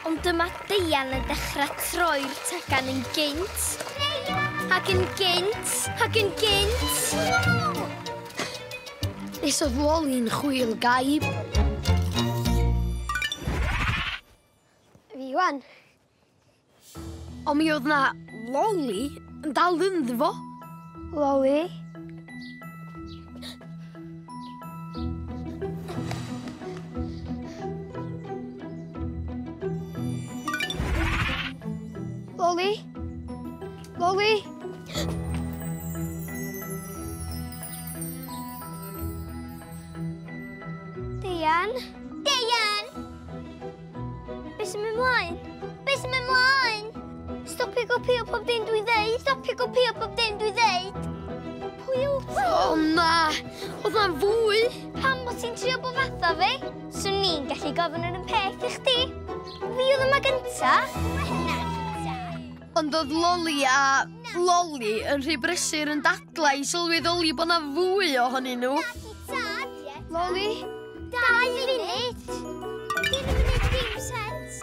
Ond dyma Deian yn dechrau troi'r tegan yn gynt. Ac yn gynt, ac yn gynt. Nes oedd Loli'n chwil gaib. Fi wan. Ond mi oedd na Loli yn dal ynddo fo. Loli. Loli. Loli. Deian. Deian! Be sy'n mynd mlaen? Be sy'n mynd mlaen? Stopio gopio pob dim dwi ddeud. Stopio gopio pob dim dwi ddeud. Pwy yw? O na, oedd na'n fwy. Pam bod ti'n trio bod fatha fi? Swn ni'n gallu gofyn yr un peth i chdi. Fi oedd yma gynta. Ond oedd Loli a Loli yn rhy brysur yn dadlau i sylweddoli bod na fwy ohonyn nhw. Loli? 2 munud. Dim yn gwneud dim sens.